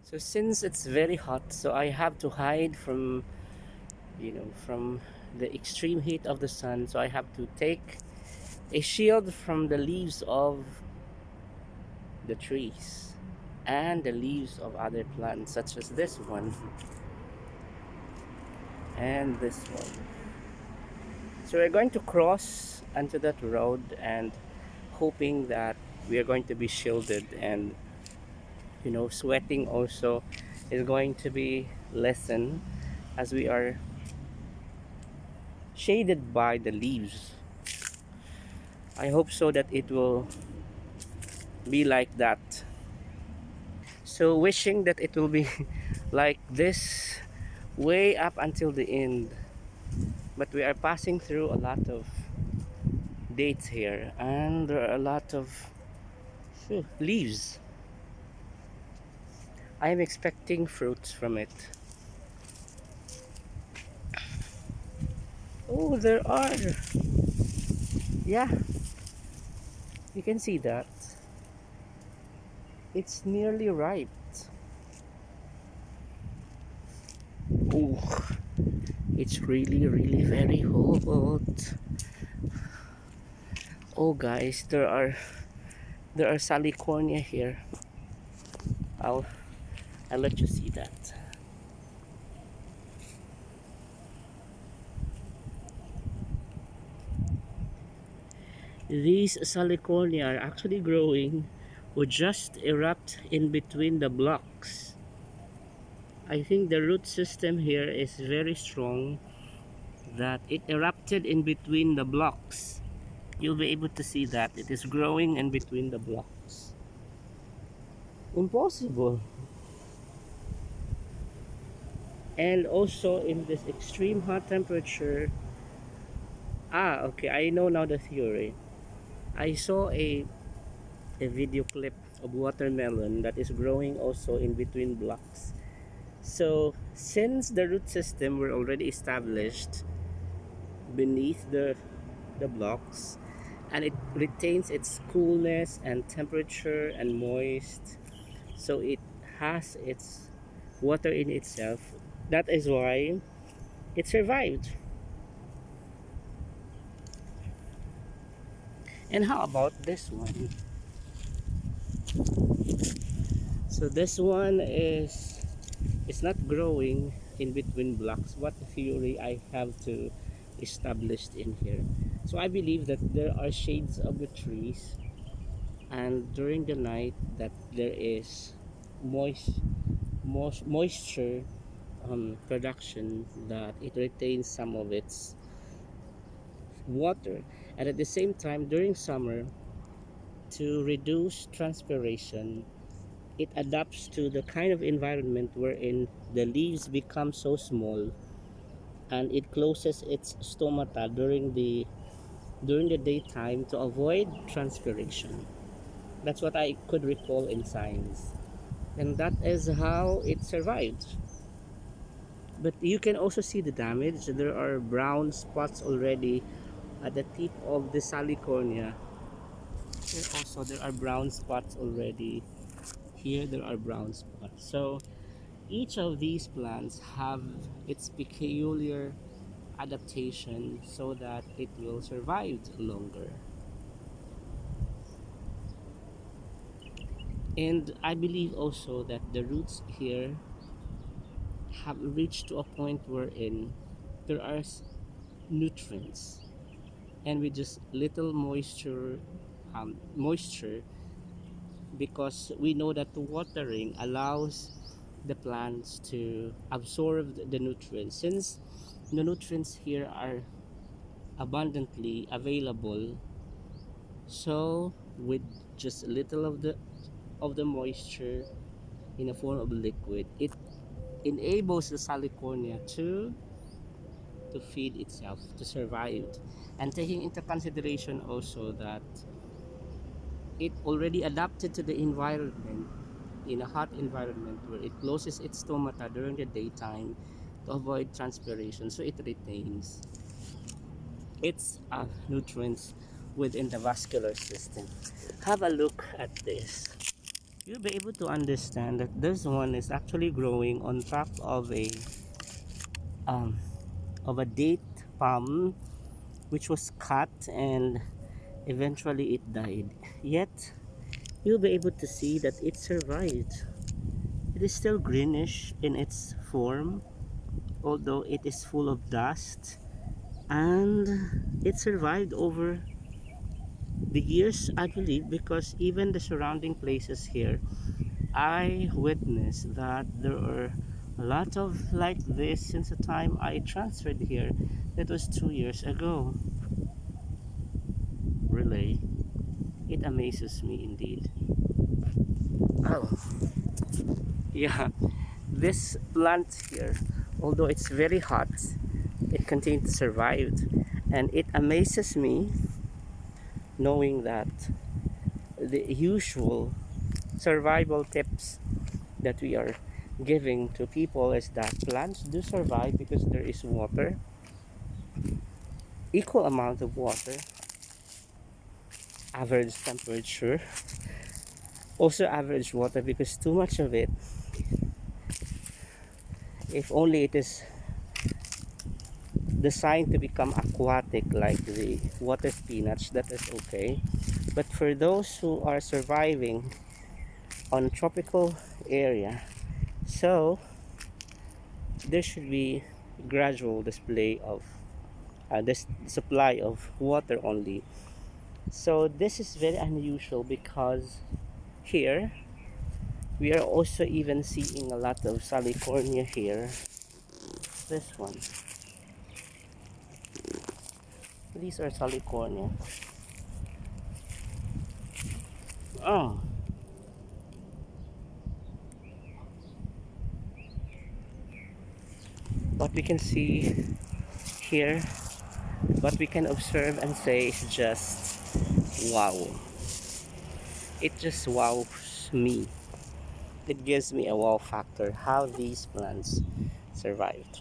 So since it's very hot, so I have to hide from, from the extreme heat of the sun. So I have to take a shield from the leaves of the trees and the leaves of other plants, such as this one and this one. So we're going to cross onto that road and hoping that we are going to be shielded, and sweating also is going to be lessened as we are shaded by the leaves. I hope so that it will be like that. So wishing that it will be like this way up until the end. But we are passing through a lot of dates here, and there are a lot of leaves. I am expecting fruits from it. Oh, there are. Yeah, you can see that. It's nearly ripe. Oh, it's really, really very hot. Oh, guys, there are Salicornia here. I'll I'll let you see that. These Salicornia are actually growing or just erupt in between the blocks. I think the root system here is very strong, that it erupted in between the blocks. You'll be able to see that it is growing in between the blocks. Impossible. And also in this extreme hot temperature, okay, I know now the theory. I saw a video clip of watermelon that is growing also in between blocks. So since the root system were already established beneath the blocks, and it retains its coolness and temperature and moist, so it has its water in itself. That is why it survived. And how about this one? So this one is it's not growing in between blocks. What theory I have to established in here? So I believe that there are shades of the trees, and during the night that there is moisture production, that it retains some of its water, and at the same time during summer, to reduce transpiration, it adapts to the kind of environment wherein the leaves become so small, and it closes its stomata during the daytime to avoid transpiration. That's what I could recall in science, and that is how it survived. But you can also see the damage. There are brown spots already at the tip of the Salicornia. Here also there are brown spots already. Here there are brown spots. So each of these plants have its peculiar adaptation so that it will survive longer. And I believe also that the roots here have reached to a point wherein there are nutrients, and with just little moisture, because we know that the watering allows the plants to absorb the nutrients. Since the nutrients here are abundantly available, so with just a little of the moisture in a form of liquid, it enables the Salicornia to feed itself, to survive. And taking into consideration also that it already adapted to the environment, in a hot environment where it closes its stomata during the daytime to avoid transpiration, so it retains its nutrients within the vascular system. Have a look at this. you'll be able to understand that this one is actually growing on top um, of a date palm which was cut and eventually it died. Yet you'll be able to see that it survived. It is still greenish in its form, although it is full of dust, and it survived over the years, I believe, because even the surrounding places here, I witnessed that there are a lot of like this since the time I transferred here. That was 2 years ago. Really, it amazes me indeed. Oh, yeah, this plant here, although it's very hot, it continued to survive, and it amazes me knowing that the usual survival tips that we are giving to people is that plants do survive because there is water, equal amount of water, average temperature, also average water, because too much of it, if only it is designed to become aquatic like the water spinach, that is okay. But for those who are surviving on tropical area, so there should be gradual display of this supply of water only. So this is very unusual because here we are also even seeing a lot of Salicornia here. This one, these are Salicornia. Oh, what we can see here, what we can observe and say is just wow. It just wows me. It gives me a wow factor how these plants survived.